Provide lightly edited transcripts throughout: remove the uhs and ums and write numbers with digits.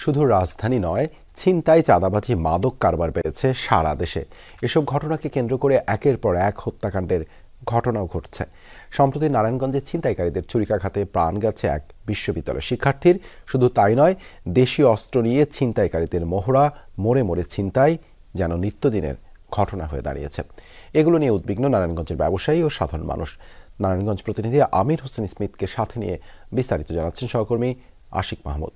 শুধু রাজধানী নয়, ছিনতাই, চাঁদাবাজি, মাদক কারবার বেড়েছে সারা দেশে। এসব ঘটনাকে কেন্দ্র করে একের পর এক হত্যাকাণ্ডের ঘটনাও ঘটছে। সম্প্রতি নারায়ণগঞ্জে ছিনতাইকারীদের ছুরিকাঘাতে প্রাণ গেছে এক বিশ্ববিদ্যালয় শিক্ষার্থীর। শুধু তাই নয়, দেশীয় অস্ত্র নিয়ে ছিনতাইকারীদের মহড়া, মোড়ে মোড়ে ছিনতাই যেন নিত্যদিনের ঘটনা হয়ে দাঁড়িয়েছে। এগুলো নিয়ে উদ্বিগ্ন নারায়ণগঞ্জের ব্যবসায়ী ও সাধারণ মানুষ। নারায়ণগঞ্জ প্রতিনিধি আমির হোসেন স্মিথকে সাথে নিয়ে বিস্তারিত জানাচ্ছেন সহকর্মী আশিক মাহমুদ।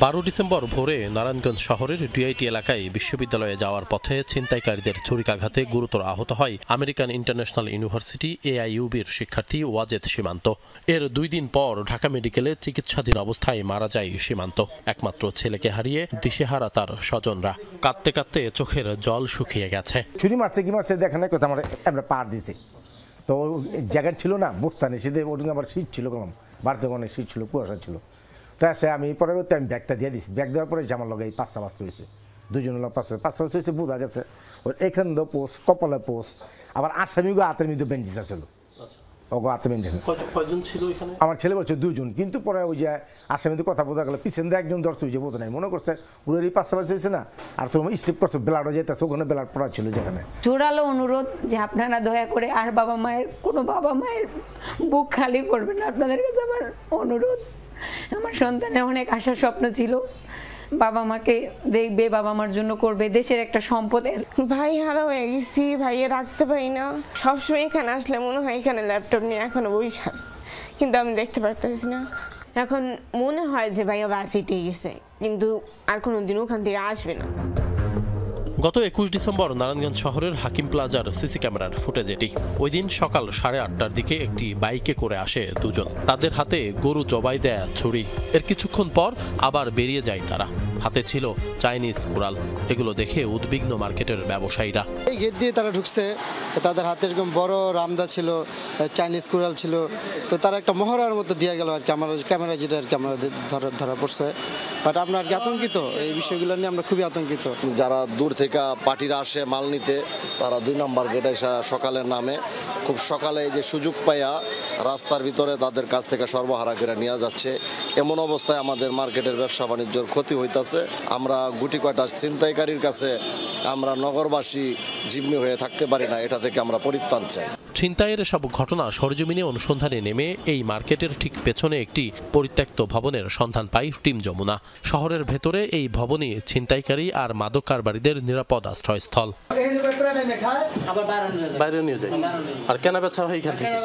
12 ডিসেম্বর ভোরে নারায়ণগঞ্জ শহরের ডিআইটি এলাকায় বিশ্ববিদ্যালয়ে যাওয়ার পথে ছিনতাইকারীদের ছুরিকাঘাতে গুরুতর আহত হয় আমেরিকান ইন্টারন্যাশনাল ইউনিভার্সিটি AIUBর শিক্ষার্থী ওয়াজেদ সীমান্ত। এর 2 দিন পর ঢাকা মেডিকেলে চিকিৎসাধীন অবস্থায় মারা যায় সীমান্ত। একমাত্র ছেলেকে হারিয়ে দিশেহারা তার স্বজনরা। কাঁদতে কাঁদতে চোখের জল শুকিয়ে গেছে। ছুরি মারছে কি মারছে দেখেন না, কোথাও আমরা পার দিছি তো জায়গায় ছিল না, বস্তানে সেদে ওটা আবার শীত ছিল, কম বাড়তে অনেক শীত ছিল, কুয়াশা ছিল। তো আসে আমি পরবর্তী আমি ব্যাগটা দিয়ে দিচ্ছি। ব্যাগ দেওয়ার পরে আমার লগে এই 5টা বাস্ত হয়েছে, 2 জন লোক 5টা হয়েছে, বোঝা গেছে ওর এখান দো পোস্ট, কপালে পোস্ট, আবার আসামিগো হাতের মধ্যে ব্যান্ডেজ ছিল। ওগো হাতে ব্যান্ডেজ। কয়জন ছিল এখানে? আমার ছেলে বলছে 2 জন, কিন্তু পরে ওই যে আসামিতে কথা বোঝা গেল, পিছন দিয়ে একজন দর্শক যে বোঝা নাই, মনে করছে ওই 5টা হয়েছে না, আর তোমার স্টেপ করছো ব্লাডও যেতেছে, ওখানে ব্লাড পড়া ছিল। যেখানে জোরালো অনুরোধ যে আপনারা দয়া করে আর কোনো বাবা মায়ের বুক খালি করবেন না। আপনাদের কাছে আমার অনুরোধ। আমার সন্তানের অনেক আশা স্বপ্ন ছিল, বাবা মাকে দেখবে, বাবা মার জন্য করবে, দেশের একটা সম্পদ। ভাই হারা হয়ে গেছি, ভাইয়ে রাখতে পারি না। সবসময় এখানে আসলে মনে হয় এখানে ল্যাপটপ নিয়ে এখনো বসে আছে, কিন্তু আমি দেখতে পারতেছি না। এখন মনে হয় যে ভাইয়া ভার্সিটি গেছে, কিন্তু আর কোনোদিন ওখান থেকে আসবে না। গত 21 ডিসেম্বর নারায়ণগঞ্জ শহরের হাকিম প্লাজার সিসি ক্যামেরার ফুটেজ এটি। ওই দিন সকাল 8:30টার দিকে একটি বাইকে করে আসে 2 জন। তাদের হাতে গরু জবাই দেয়া ছুরি। এর কিছুক্ষণ পর আবার বেরিয়ে যায় তারা। হাতে ছিল চাইনিজ কুড়াল। এগুলো দেখে উদ্বিগ্ন মার্কেটের ব্যবসায়ীরা। এই গেট দিয়ে তারা ঢুকছে, তাদের হাতে এরকম বড় রামদা ছিল, চাইনিজ কুড়াল ছিল। তো তারা একটা মহড়ার মতো দিয়ে গেল আর কি, আমার ক্যামেরা যেটা আর কি আমরা ধরা পড়ছে। বাট আমরা আর কি আতঙ্কিত, এই বিষয়গুলো নিয়ে আমরা খুবই আতঙ্কিত। যারা দূর থেকে পার্টিরা আসে মাল নিতে, তারা 2 নম্বর গেটে সকালের নামে খুব সকালে যে সুযোগ পাইয়া রাস্তার ভিতরে তাদের কাছ থেকে সর্বহারা করে নিয়ে যাচ্ছে। এমন অবস্থায় আমাদের মার্কেটের ব্যবসা বাণিজ্যর ক্ষতি হইতাছে। আমরা গুটি কয়টা ছিনতাইকারীর কাছে আমরা নগরবাসী জিম্মি হয়ে থাকতে পারি না, এটা থেকে আমরা পরিত্রাণ চাই। ছিনতাইয়ের সব ঘটনা সরেজমিনে অনুসন্ধানে নেমে এই মার্কেটের ঠিক পেছনে একটি পরিত্যক্ত ভবনের সন্ধান পায় টিম যমুনা। শহরের ভেতরে এই ভবনই ছিনতাইকারী আর মাদক কারবারিদের নিরাপদ আশ্রয়স্থল। বাইরে নিয়ে যায় আর কেনা বেচা হয় এখান থেকে,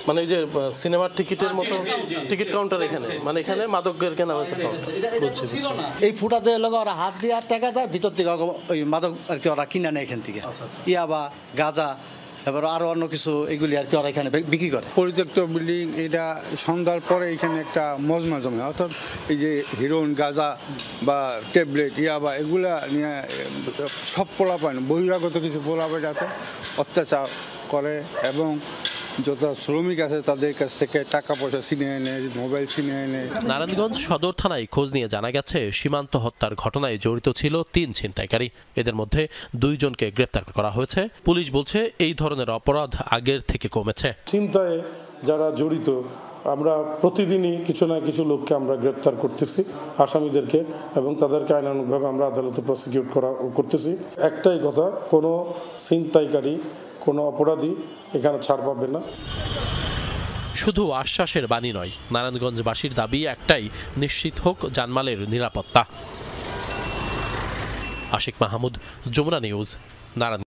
মানে এই যে সিনেমার টিকিটের মতো টিকিট কাউন্টার এখানে, মানে এখানে মাদকের কেনা বেচা। এই ফুটাতে ওরা হাত দিয়ে টাকা দেয়, ভিতর থেকে ওই মাদক আর কি ওরা কিনে নেয় এখান থেকে, ইয়াবা, গাঁজা, এবার আরো অন্য কিছু, এগুলি আর কি ওরা এখানে বিক্রি করে। পরিত্যক্ত বিল্ডিং, এটা সন্ধ্যার পরে এখানে একটা মজমা জমে, অর্থাৎ এই যে হিরোইন, গাঁজা বা ট্যাবলেট, ইয়াবা, এগুলা নিয়ে সব পোলাপান, বহিরাগত কিছু পোলাপান আছে, অত্যাচার করে এবং যত শ্রমিক আছে তাদের কাছ থেকে টাকা পয়সা ছিনিয়ে এনে, মোবাইল ছিনিয়ে এনে। নারায়ণগঞ্জ সদর থানায় খোঁজ নিয়ে জানা গেছে সীমান্ত হত্যার ঘটনায় জড়িত ছিল 3 ছিনতাইকারী। এদের মধ্যে 2 জনকে গ্রেপ্তার করা হয়েছে। পুলিশ বলছে এই ধরনের অপরাধ আগের থেকে কমেছে। ছিনতাইয়ে যারা জড়িত, আমরা প্রতিদিনই কিছু না কিছু লোককে আমরা গ্রেপ্তার করতেছি, আসামিদেরকে, এবং তাদেরকে আইনানুগভাবে আমরা আদালতে প্রসিকিউট করতেছি। একটাই কথা, কোনো ছিনতাইকারী, কোনো অপরাধী এখানে ছাড় পাবে না। শুধু আশ্বাসের বাণী নয়, নারায়ণগঞ্জবাসীর দাবি একটাই, নিশ্চিত হোক জানমালের নিরাপত্তা। আশিক মাহমুদ, যমুনা নিউজ, নারায়ণগঞ্জ।